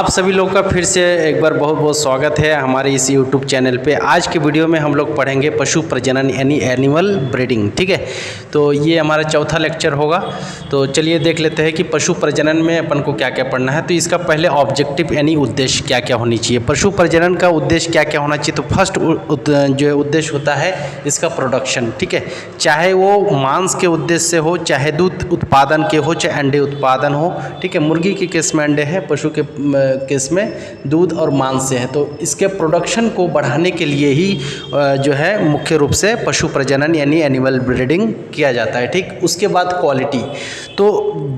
आप सभी लोग का फिर से एक बार बहुत बहुत स्वागत है हमारे इस YouTube चैनल पे। आज के वीडियो में हम लोग पढ़ेंगे पशु प्रजनन यानी एनिमल ब्रीडिंग। ठीक है, तो ये हमारा चौथा लेक्चर होगा। तो चलिए देख लेते हैं कि पशु प्रजनन में अपन को क्या क्या पढ़ना है। तो इसका पहले ऑब्जेक्टिव यानी उद्देश्य क्या क्या होनी चाहिए, पशु प्रजनन का उद्देश्य क्या क्या होना चाहिए। तो फर्स्ट जो उद्देश्य होता है इसका प्रोडक्शन। ठीक है, चाहे वो मांस के उद्देश्य से हो, चाहे दूध उत्पादन के हो, चाहे अंडे उत्पादन हो। ठीक है, मुर्गी के केस में अंडे हैं, पशु के केस में दूध और मांस से है। तो इसके प्रोडक्शन को बढ़ाने के लिए ही जो है मुख्य रूप से पशु प्रजनन यानी एनिमल ब्रीडिंग किया जाता है। ठीक, उसके बाद क्वालिटी। तो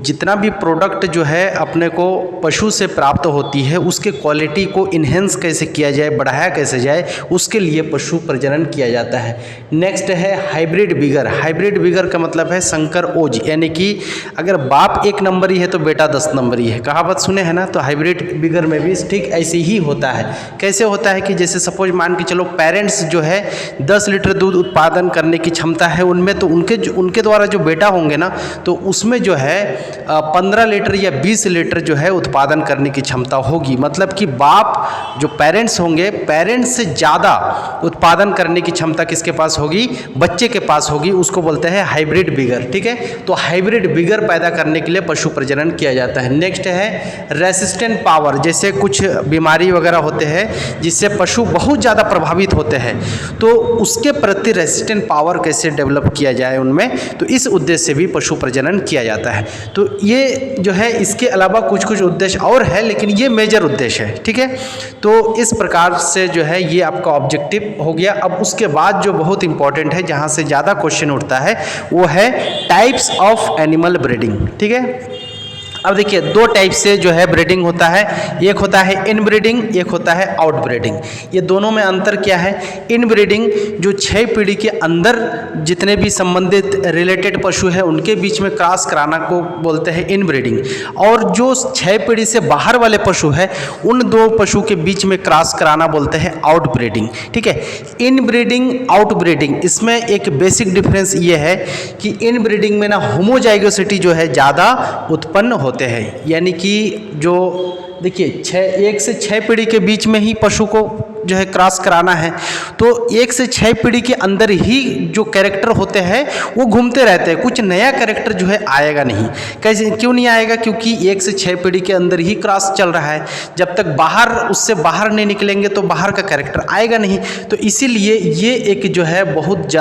जितना भी प्रोडक्ट जो है अपने को पशु से प्राप्त होती है उसके क्वालिटी को इन्हेंस कैसे किया जाए, बढ़ाया कैसे जाए, उसके लिए पशु प्रजनन किया जाता है। नेक्स्ट है हाइब्रिड बिगर। हाइब्रिड बिगर का मतलब है संकर ओज, यानी कि अगर बाप 1 नंबरी है तो बेटा 10 नंबरी है। कहावत सुने हैं ना। तो हाइब्रिड बिगर में भी ठीक ऐसे ही होता है। कैसे होता है कि जैसे सपोज मान के चलो पेरेंट्स जो है 10 लीटर दूध उत्पादन करने की क्षमता है उनमें, तो उनके द्वारा जो बेटा होंगे ना तो उसमें जो है 15 लीटर या 20 लीटर जो है उत्पादन करने की क्षमता होगी। मतलब कि बाप जो पेरेंट्स होंगे, पेरेंट्स से ज़्यादा उत्पादन करने की क्षमता किसके पास होगी, बच्चे के पास होगी। उसको बोलते हैं हाइब्रिड बिगर। ठीक है, तो हाइब्रिड बिगर पैदा करने के लिए पशु प्रजनन किया जाता है। नेक्स्ट है रेसिस्टेंट पावर। जैसे कुछ बीमारी वगैरह होते हैं जिससे पशु बहुत ज़्यादा प्रभावित होते हैं, तो उसके प्रति रेसिस्टेंट पावर कैसे डेवलप किया जाए उनमें, तो इस उद्देश्य से भी पशु प्रजनन किया जाता है। तो ये जो है इसके अलावा कुछ कुछ उद्देश्य और है, लेकिन ये मेजर उद्देश्य है। ठीक है, तो इस प्रकार से जो है ये आपका ऑब्जेक्टिव हो गया। अब उसके बाद जो बहुत इंपॉर्टेंट है, जहाँ से ज़्यादा क्वेश्चन उठता है, वो है टाइप्स ऑफ एनिमल ब्रीडिंग। ठीक है, अब देखिए 2 टाइप से जो है ब्रीडिंग होता है। एक होता है इन ब्रीडिंग, एक होता है आउट ब्रीडिंग। ये दोनों में अंतर क्या है। इन ब्रीडिंग जो 6 पीढ़ी के अंदर जितने भी संबंधित रिलेटेड पशु हैं उनके बीच में क्रॉस कराना को बोलते हैं इन ब्रीडिंग। और जो 6 पीढ़ी से बाहर वाले पशु हैं उन 2 पशु के बीच में क्रॉस कराना बोलते हैं आउट ब्रीडिंग। ठीक है, इन ब्रीडिंग आउट ब्रीडिंग, इसमें एक बेसिक डिफरेंस ये है कि इन ब्रीडिंग में ना होमोजाइगोसिटी जो है ज़्यादा उत्पन्न होते हैं। यानी कि जो देखिए 1 से 6 पीढ़ी के बीच में ही पशु को जो है क्रॉस कराना है, तो 1 से 6 पीढ़ी के अंदर ही जो कैरेक्टर होते हैं वो घूमते रहते हैं, कुछ नया कैरेक्टर जो है आएगा नहीं। कैसे, क्यों नहीं आएगा, क्योंकि 1 से 6 पीढ़ी के अंदर ही क्रॉस चल रहा है। जब तक उससे बाहर नहीं निकलेंगे तो बाहर का कैरेक्टर आएगा नहीं। तो इसीलिए ये एक जो है बहुत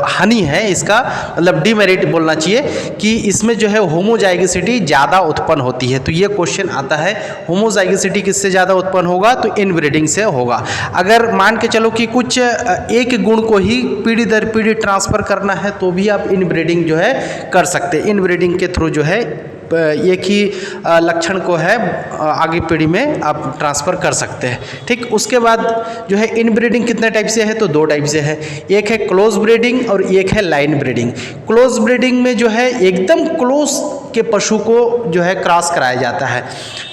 हानि है इसका, मतलब डीमेरिट बोलना चाहिए कि इसमें जो है होमोजाइगोसिटी ज़्यादा उत्पन्न होती है। तो ये क्वेश्चन आता है होमोजाइगोसिटी किससे ज़्यादा उत्पन्न होगा, तो इनब्रीडिंग से होगा। अगर मान के चलो कि कुछ एक गुण को ही पीढ़ी दर पीढ़ी ट्रांसफ़र करना है तो भी आप इनब्रीडिंग जो है कर सकते हैं। इनब्रीडिंग के थ्रू जो है एक ही लक्षण को है आगे पीढ़ी में आप ट्रांसफ़र कर सकते हैं। ठीक, उसके बाद जो है इनब्रीडिंग कितने टाइप से है, तो 2 टाइप से है। एक है क्लोज ब्रीडिंग और एक है लाइन ब्रीडिंग। क्लोज ब्रीडिंग में जो है एकदम क्लोज के पशु को जो है क्रॉस कराया जाता है।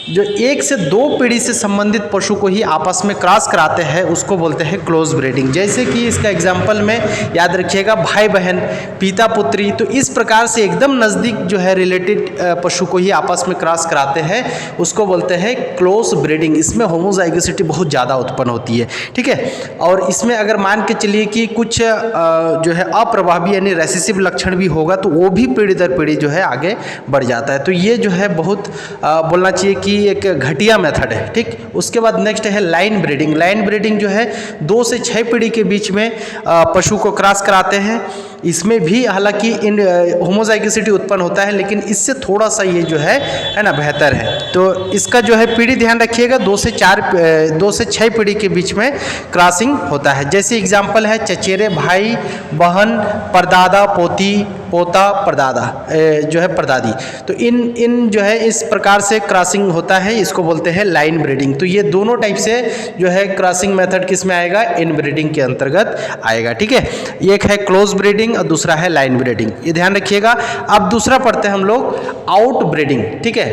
जो 1 से 2 पीढ़ी से संबंधित पशु को ही आपस में क्रॉस कराते हैं उसको बोलते हैं क्लोज ब्रीडिंग। जैसे कि इसका एग्जाम्पल में याद रखिएगा, भाई बहन, पिता पुत्री, तो इस प्रकार से एकदम नज़दीक जो है रिलेटेड पशु को ही आपस में क्रॉस कराते हैं, उसको बोलते हैं क्लोज ब्रीडिंग। इसमें होमोजाइगोसिटी बहुत ज़्यादा उत्पन्न होती है। ठीक है, और इसमें अगर मान के चलिए कि कुछ जो है अप्रभावी यानी रेसेसिव लक्षण भी होगा तो वो भी पीढ़ी दर पीढ़ी जो है आगे बढ़ जाता है। तो ये जो है बहुत बोलना चाहिए कि एक घटिया मेथड है। ठीक, उसके बाद नेक्स्ट है लाइन ब्रीडिंग। लाइन ब्रीडिंग जो है 2 से 6 पीढ़ी के बीच में पशु को क्रॉस कराते हैं। इसमें भी हालांकि इन होमोजाइगोसिटी उत्पन्न होता है, लेकिन इससे थोड़ा सा ये जो है ना बेहतर है। तो इसका जो है पीढ़ी ध्यान रखिएगा 2 से 6 पीढ़ी के बीच में क्रॉसिंग होता है। जैसे एग्जाम्पल है चचेरे भाई बहन, परदादा पोती, पोता परदादा जो है परदादी। तो इन जो है इस प्रकार से क्रॉसिंग होता है, इसको बोलते हैं लाइन ब्रीडिंग। तो ये दोनों टाइप से जो है क्रॉसिंग मेथड किस में आएगा, इन ब्रीडिंग के अंतर्गत आएगा। ठीक है, एक है क्लोज ब्रीडिंग और दूसरा है लाइन ब्रीडिंग, ये ध्यान रखिएगा। अब दूसरा पढ़ते हैं हम लोग आउट ब्रीडिंग। ठीक है,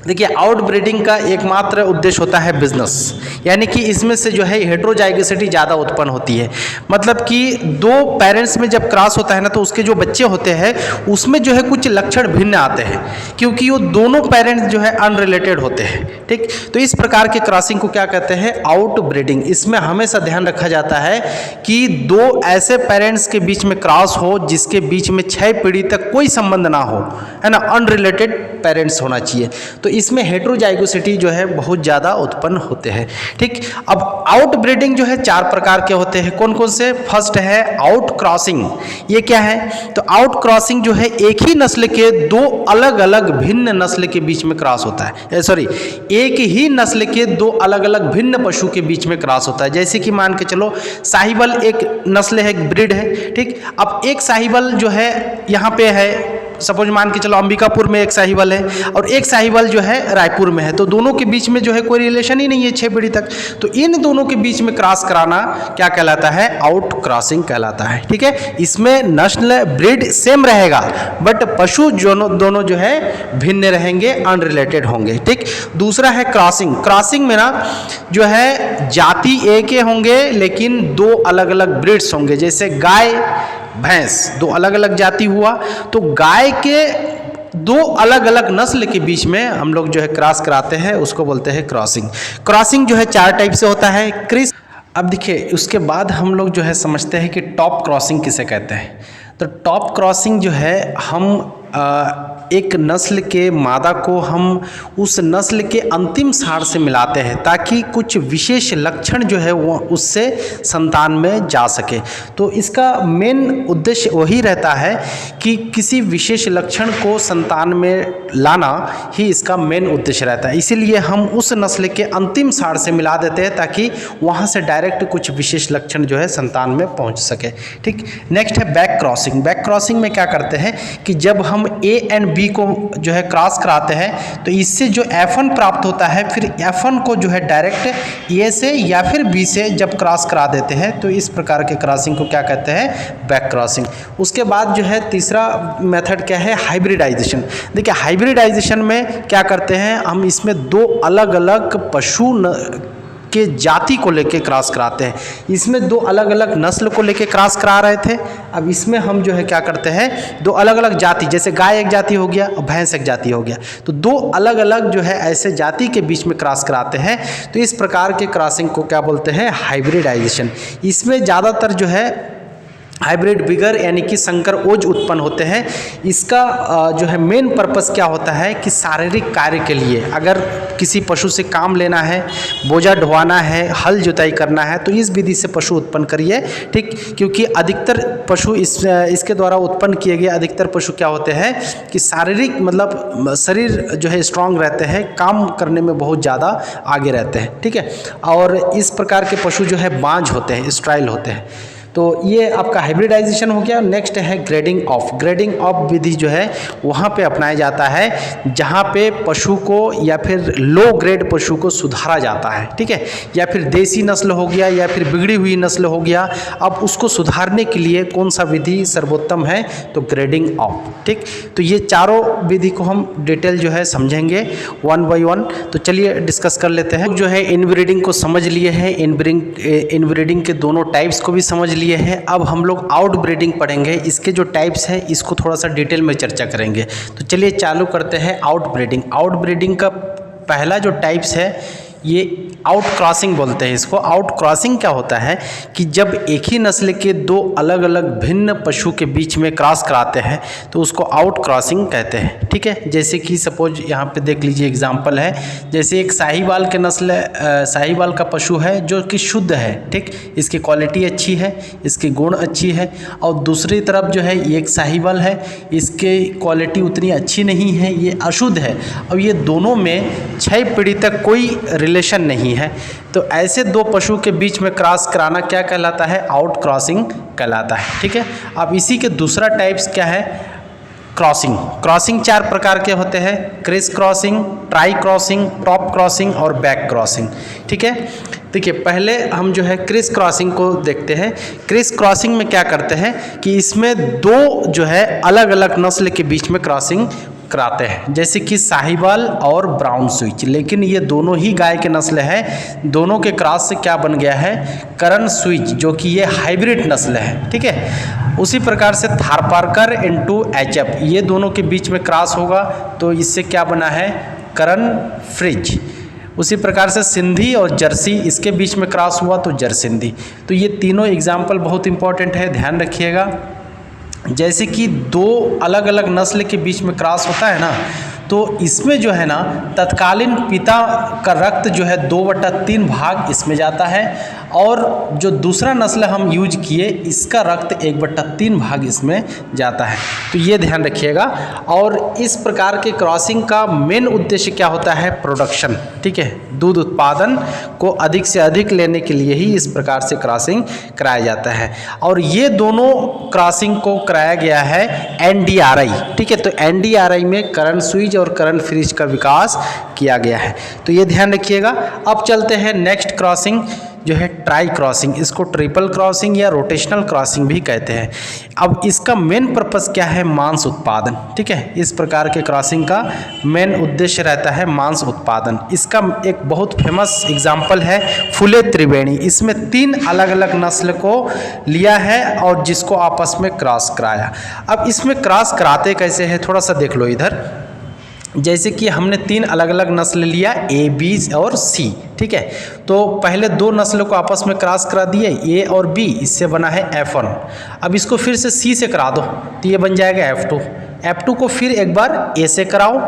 देखिए, आउटब्रीडिंग का एकमात्र उद्देश्य होता है बिजनेस, यानी कि इसमें से जो है हेट्रोजाइगोसिटी ज़्यादा उत्पन्न होती है। मतलब कि दो पेरेंट्स में जब क्रॉस होता है ना, तो उसके जो बच्चे होते हैं उसमें जो है कुछ लक्षण भिन्न आते हैं, क्योंकि वो दोनों पेरेंट्स जो है अनरिलेटेड होते हैं। ठीक, तो इस प्रकार के क्रॉसिंग को क्या कहते हैं? आउटब्रीडिंग। इसमें हमेशा ध्यान रखा जाता है कि दो ऐसे पेरेंट्स के बीच में क्रॉस हो जिसके बीच में 6 पीढ़ी तक कोई संबंध ना हो, है ना, अनरिलेटेड पेरेंट्स होना चाहिए। तो इसमें हेट्रोजाइगोसिटी जो है बहुत ज़्यादा उत्पन्न होते हैं। ठीक, अब आउटब्रीडिंग जो है 4 प्रकार के होते हैं। कौन कौन से? फर्स्ट है आउट क्रॉसिंग। ये क्या है? तो आउट क्रॉसिंग जो है एक ही नस्ल के दो अलग अलग भिन्न नस्ल के बीच में क्रॉस होता है। एक ही नस्ल के दो अलग अलग भिन्न पशु के बीच में क्रॉस होता है। जैसे कि मान के चलो, साहिवाल एक नस्ल है, एक ब्रीड है। ठीक, अब एक साहिवाल जो है यहाँ पे है, सपोज मान के चलो अंबिकापुर में एक साहिवाल है और एक साहिवाल जो है रायपुर में है, तो दोनों के बीच में जो है कोई रिलेशन ही नहीं है 6 पीढ़ी तक। तो इन दोनों के बीच में क्रॉस कराना क्या कहलाता है? आउट क्रॉसिंग कहलाता है। ठीक है, इसमें नस्ल ब्रीड सेम रहेगा बट पशु दोनों जो है भिन्न रहेंगे, अनरिलेटेड होंगे। ठीक, दूसरा है क्रॉसिंग। क्रॉसिंग में ना जो है जाति एक ही होंगे लेकिन दो अलग अलग ब्रीड्स होंगे। जैसे गाय भैंस, दो अलग अलग जाति हुआ, तो गाय के दो अलग अलग नस्ल के बीच में हम लोग जो है क्रॉस कराते हैं, उसको बोलते हैं क्रॉसिंग। क्रॉसिंग जो है 4 टाइप से होता है। क्रिस, अब देखिए उसके बाद हम लोग जो है समझते हैं कि टॉप क्रॉसिंग किसे कहते हैं। तो टॉप क्रॉसिंग जो है हम एक नस्ल के मादा को हम उस नस्ल के अंतिम सार से मिलाते हैं ताकि कुछ विशेष लक्षण जो है वो उससे संतान में जा सके। तो इसका मेन उद्देश्य वही रहता है कि किसी विशेष लक्षण को संतान में लाना ही इसका मेन उद्देश्य रहता है। इसीलिए हम उस नस्ल के अंतिम सार से मिला देते हैं ताकि वहाँ से डायरेक्ट कुछ विशेष लक्षण जो है संतान में पहुँच सके। ठीक, नेक्स्ट है बैक क्रॉसिंग। बैक क्रॉसिंग में क्या करते हैं कि जब हम ए एंड बी को जो है क्रॉस कराते हैं तो इससे जो F1 प्राप्त होता है, फिर F1 को जो है डायरेक्ट ए से या फिर बी से जब क्रॉस करा देते हैं तो इस प्रकार के क्रॉसिंग को क्या कहते हैं? Back crossing. उसके बाद जो है तीसरा मेथड क्या है? हाइब्रिडाइजेशन। देखिए हाइब्रिडाइजेशन में क्या करते हैं, हम इसमें दो अलग अलग पशु के जाति को लेके क्रॉस कराते हैं। इसमें दो अलग अलग नस्ल को लेके क्रॉस करा रहे थे, अब इसमें हम जो है क्या करते हैं, दो अलग अलग जाति, जैसे गाय एक जाति हो गया और भैंस एक जाति हो गया, तो दो अलग अलग जो है ऐसे जाति के बीच में क्रॉस कराते हैं। तो इस प्रकार के क्रॉसिंग को क्या बोलते हैं? हाइब्रिडाइजेशन। इसमें ज़्यादातर जो है हाइब्रिड विगर यानी कि संकर ओज उत्पन्न होते हैं। इसका जो है मेन पर्पस क्या होता है कि शारीरिक कार्य के लिए, अगर किसी पशु से काम लेना है, बोझा ढोवाना है, हल जुताई करना है, तो इस विधि से पशु उत्पन्न करिए। ठीक, क्योंकि अधिकतर पशु इसके द्वारा उत्पन्न किए गए अधिकतर पशु क्या होते हैं कि शारीरिक मतलब शरीर जो है स्ट्रांग रहते हैं, काम करने में बहुत ज़्यादा आगे रहते हैं। ठीक है, और इस प्रकार के पशु जो है बांझ होते हैं, स्ट्राइल होते हैं। तो ये आपका हाइब्रिडाइजेशन हो गया। नेक्स्ट है ग्रेडिंग ऑफ। ग्रेडिंग ऑफ विधि जो है वहाँ पे अपनाया जाता है जहाँ पे पशु को या फिर लो ग्रेड पशु को सुधारा जाता है। ठीक है, या फिर देसी नस्ल हो गया या फिर बिगड़ी हुई नस्ल हो गया, अब उसको सुधारने के लिए कौन सा विधि सर्वोत्तम है? तो ग्रेडिंग ऑफ। ठीक, तो ये चारों विधि को हम डिटेल जो है समझेंगे 1 बाय 1। तो चलिए डिस्कस कर लेते हैं। जो है इनब्रीडिंग को समझ लिए हैं, इनब्रीडिंग के दोनों टाइप्स को भी समझ लिए हैं। अब हम लोग आउटब्रीडिंग पढ़ेंगे, इसके जो टाइप्स हैं इसको थोड़ा सा डिटेल में चर्चा करेंगे। तो चलिए चालू करते हैं आउटब्रीडिंग। आउटब्रीडिंग का पहला जो टाइप्स है ये आउट क्रॉसिंग बोलते हैं इसको। आउट क्रॉसिंग क्या होता है कि जब एक ही नस्ल के दो अलग अलग भिन्न पशु के बीच में क्रॉस कराते हैं तो उसको आउट क्रॉसिंग कहते हैं। ठीक है, जैसे कि सपोज यहाँ पे देख लीजिए एग्जांपल है, जैसे एक साहिवाल के नस्ल साहिवाल का पशु है जो कि शुद्ध है। ठीक, इसकी क्वालिटी अच्छी है, इसकी गुण अच्छी है, और दूसरी तरफ जो है ये एक साहिवाल है, इसकी क्वालिटी उतनी अच्छी नहीं है, ये अशुद्ध है। अब ये दोनों में 6 पीढ़ी तक कोई रिलेशन नहीं है, तो ऐसे दो पशु के बीच में क्रॉस कराना क्या कहलाता है? आउट क्रॉसिंग कहलाता है। ठीक है, अब इसी के दूसरा टाइप्स क्या है? क्रॉसिंग। क्रॉसिंग 4 प्रकार के होते हैं, criss crossing, tri crossing, top crossing और बैक क्रॉसिंग। ठीक है, देखिए पहले हम जो है क्रिस क्रॉसिंग को देखते हैं। क्रिस क्रॉसिंग में क्या करते हैं कि इसमें दो जो है अलग अलग नस्ल के बीच में क्रॉसिंग कराते हैं, जैसे कि साहिवाल और ब्राउन स्विच। लेकिन ये दोनों ही गाय के नस्ल है, दोनों के क्रॉस से क्या बन गया है, करण स्विच, जो कि ये हाइब्रिड नस्ल है, ठीक है। उसी प्रकार से थारपारकर इनटू एचएफ, ये दोनों के बीच में क्रॉस होगा तो इससे क्या बना है, करण फ्रिज। उसी प्रकार से सिंधी और जर्सी, इसके बीच में क्रॉस हुआ तो जरसिंधी। तो ये तीनों एग्जाम्पल बहुत इंपॉर्टेंट है, ध्यान रखिएगा। जैसे कि दो अलग अलग नस्ल के बीच में क्रॉस होता है ना, तो इसमें जो है ना तत्कालीन पिता का रक्त जो है 2/3 भाग इसमें जाता है, और जो दूसरा नस्ल हम यूज किए इसका रक्त 1/3 भाग इसमें जाता है। तो ये ध्यान रखिएगा। और इस प्रकार के क्रॉसिंग का मेन उद्देश्य क्या होता है, प्रोडक्शन, ठीक है। दूध उत्पादन को अधिक से अधिक लेने के लिए ही इस प्रकार से क्रॉसिंग कराया जाता है। और ये दोनों क्रॉसिंग को कराया गया है एनडीआरआई, ठीक है। तो एनडीआरआई में करण स्विच और करण फ्रिज का विकास किया गया है, तो ये ध्यान रखिएगा। अब चलते हैं नेक्स्ट क्रॉसिंग जो है ट्राई क्रॉसिंग, इसको ट्रिपल क्रॉसिंग या रोटेशनल क्रॉसिंग भी कहते हैं। अब इसका मेन पर्पस क्या है, मांस उत्पादन, ठीक है। इस प्रकार के क्रॉसिंग का मेन उद्देश्य रहता है मांस उत्पादन। इसका एक बहुत फेमस एग्जाम्पल है फुले त्रिवेणी, इसमें 3 अलग अलग नस्ल को लिया है और जिसको आपस में क्रॉस कराया। अब इसमें क्रॉस कराते कैसे है, थोड़ा सा देख लो इधर। जैसे कि हमने 3 अलग अलग नस्ल लिया, ए, बी और सी, ठीक है। तो पहले 2 नस्लों को आपस में क्रॉस करा दिए, ए और बी, इससे बना है F1। अब इसको फिर से सी से करा दो तो ये बन जाएगा F2। F2 को फिर एक बार ए से कराओ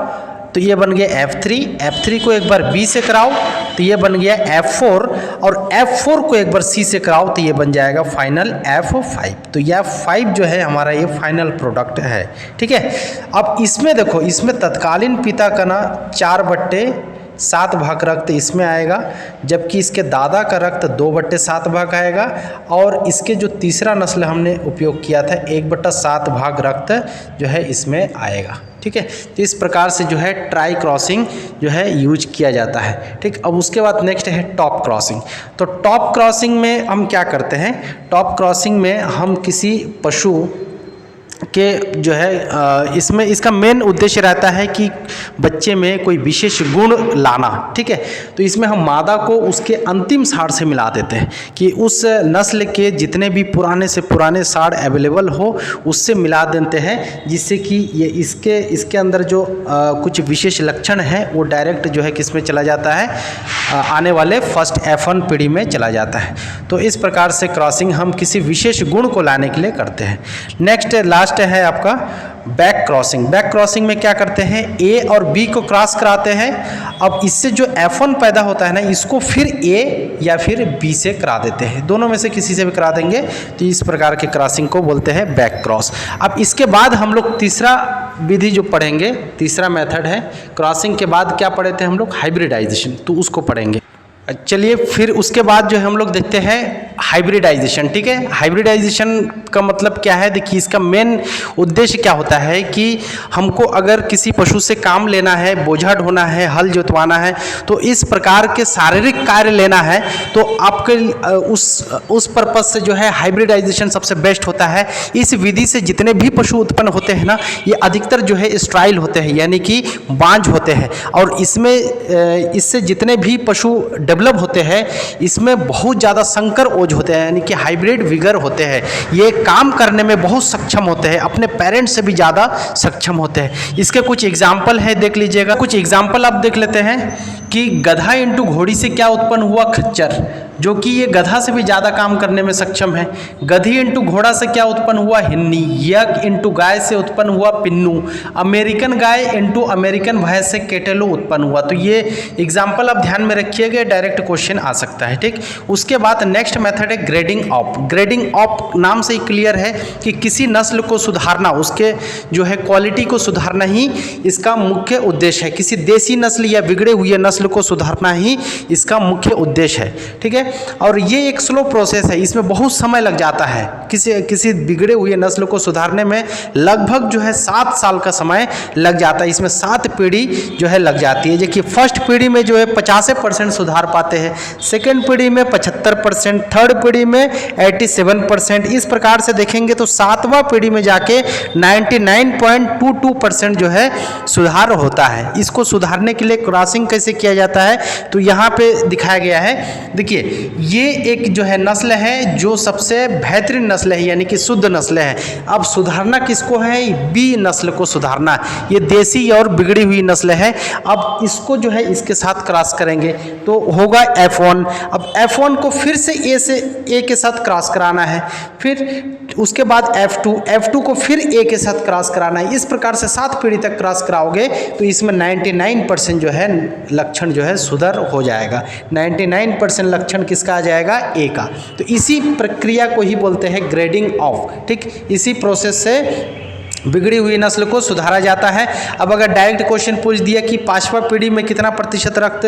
तो ये बन गया F3। F3 को एक बार बी से कराओ तो ये बन गया F4, और F4 को एक बार सी से कराओ तो ये बन जाएगा फाइनल F5। तो यह F5 जो है हमारा ये फाइनल प्रोडक्ट है, ठीक है। अब इसमें देखो, इसमें तत्कालीन पिता का ना 4/7 भाग रक्त इसमें आएगा, जबकि इसके दादा का रक्त 2/7 भाग आएगा, और इसके जो तीसरा नस्ल हमने उपयोग किया था 1/7 भाग रक्त जो है इसमें आएगा, ठीक है। तो इस प्रकार से जो है ट्राई क्रॉसिंग जो है यूज किया जाता है, ठीक। अब उसके बाद नेक्स्ट है टॉप क्रॉसिंग। तो टॉप क्रॉसिंग में हम क्या करते हैं, टॉप क्रॉसिंग में हम किसी पशु के जो है इसमें इसका मेन उद्देश्य रहता है कि बच्चे में कोई विशेष गुण लाना, ठीक है। तो इसमें हम मादा को उसके अंतिम साढ़ से मिला देते हैं कि उस नस्ल के जितने भी पुराने से पुराने साढ़ अवेलेबल हो उससे मिला देते हैं, जिससे कि ये इसके अंदर जो कुछ विशेष लक्षण है वो डायरेक्ट जो है किस में चला जाता है, आने वाले फर्स्ट F1 पीढ़ी में चला जाता है। तो इस प्रकार से क्रॉसिंग हम किसी विशेष गुण को लाने के लिए करते हैं। नेक्स्ट लास्ट है आपका बैक क्रॉसिंग। बैक क्रॉसिंग में क्या करते हैं, ए और बी को क्रॉस कराते हैं। अब इससे जो F1 पैदा होता है ना, इसको फिर ए या फिर बी से करा देते हैं, दोनों में से किसी से भी करा देंगे। तो इस प्रकार के क्रॉसिंग को बोलते हैं बैक क्रॉस। अब इसके बाद हम लोग तीसरा विधि जो पढ़ेंगे, तीसरा मेथड है क्रॉसिंग के बाद क्या पढ़े थे हम लोग, हाइब्रिडाइजेशन, तो उसको पढ़ेंगे। चलिए फिर उसके बाद जो है हम लोग देखते हैं हाइब्रिडाइजेशन, ठीक है। हाइब्रिडाइजेशन का मतलब क्या है, देखिए इसका मेन उद्देश्य क्या होता है कि हमको अगर किसी पशु से काम लेना है, बोझा ढोना है, हल जोतवाना है, तो इस प्रकार के शारीरिक कार्य लेना है, तो आपके उस पर्पज से जो है हाइब्रिडाइजेशन सबसे बेस्ट होता है। इस विधि से जितने भी पशु उत्पन्न होते हैं ना, ये अधिकतर जो है स्ट्राइल होते हैं, यानी कि बांझ होते हैं। और इसमें इससे जितने भी पशु डेवलप होते हैं, इसमें बहुत ज़्यादा संकर ओज होते हैं, यानी कि हाइब्रिड विगर होते हैं। ये काम करने में बहुत सक्षम होते हैं, अपने पेरेंट्स से भी ज़्यादा सक्षम होते हैं। इसके कुछ एग्जाम्पल है, देख लीजिएगा। कुछ एग्जाम्पल आप देख लेते हैं कि गधा इंटू घोड़ी से क्या उत्पन्न हुआ, खच्चर, जो कि ये गधा से भी ज़्यादा काम करने में सक्षम है। गधी इंटू घोड़ा से क्या उत्पन्न हुआ, हिन्नी। यक इंटू गाय से उत्पन्न हुआ, पिन्नू। अमेरिकन गाय इंटू अमेरिकन भैंस से केटेलो उत्पन्न हुआ। तो ये एग्जाम्पल आप ध्यान में रखिएगा, डायरेक्ट क्वेश्चन आ सकता है, ठीक। उसके बाद नेक्स्ट मेथड है ग्रेडिंग ऑफ। ग्रेडिंग ऑफ नाम से ही क्लियर है कि किसी नस्ल को सुधारना, उसके जो है क्वालिटी को सुधारना ही इसका मुख्य उद्देश्य है। किसी देसी नस्ल या बिगड़े हुए नस्ल को सुधारना ही इसका मुख्य उद्देश्य है, ठीक है। और ये एक स्लो प्रोसेस है, इसमें बहुत समय लग जाता है। किसी बिगड़े हुए नस्ल को सुधारने में लगभग जो है 7 साल का समय लग जाता है। इसमें 7 पीढ़ी जो है लग जाती है। देखिए फर्स्ट पीढ़ी में जो है 85% सुधार पाते हैं, सेकेंड पीढ़ी में 75%, थर्ड पीढ़ी में 87%। इस प्रकार से देखेंगे तो 7वां पीढ़ी में जाके 99.22% जो है सुधार होता है। इसको सुधारने के लिए क्रॉसिंग कैसे किया जाता है तो यहाँ पे दिखाया गया है। देखिए ये एक जो है नस्ल है जो सबसे बेहतरीन नस्ल है, यानी कि शुद्ध नस्ल है। अब सुधारना किसको है? बी नस्ल को सुधारना। ये देसी और बिगड़ी हुई नस्ल है। अब इसको जो है इसके साथ क्रॉस करेंगे तो होगा F1। अब F1 को फिर से ए के साथ क्रॉस कराना है, फिर उसके बाद F2 को फिर ए के साथ क्रॉस कराना है। इस प्रकार से 7 पीढ़ी तक क्रॉस कराओगे तो इसमें 99% जो है लक्षण जो है सुधर हो जाएगा। 99% लक्षण किसका आ जाएगा? ए का। तो इसी प्रक्रिया को ही बोलते हैं ग्रेडिंग ऑफ। ठीक, इसी प्रोसेस से बिगड़ी हुई नस्ल को सुधारा जाता है। अब अगर डायरेक्ट क्वेश्चन पूछ दिया कि 5वां पीढ़ी में कितना प्रतिशत रक्त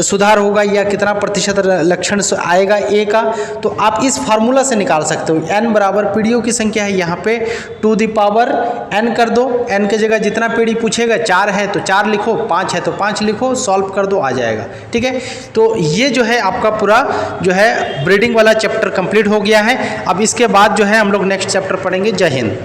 सुधार होगा या कितना प्रतिशत लक्षण आएगा ए का, तो आप इस फार्मूला से निकाल सकते हो। n बराबर पीढ़ियों की संख्या है, यहाँ पे टू द पावर n कर दो। n के जगह जितना पीढ़ी पूछेगा 4 है तो 4 लिखो, 5 है तो 5 लिखो, सॉल्व कर दो, आ जाएगा। ठीक है, तो ये जो है आपका पूरा जो है ब्रीडिंग वाला चैप्टर कंप्लीट हो गया है। अब इसके बाद जो है हम लोग नेक्स्ट चैप्टर पढ़ेंगे। जय हिंद।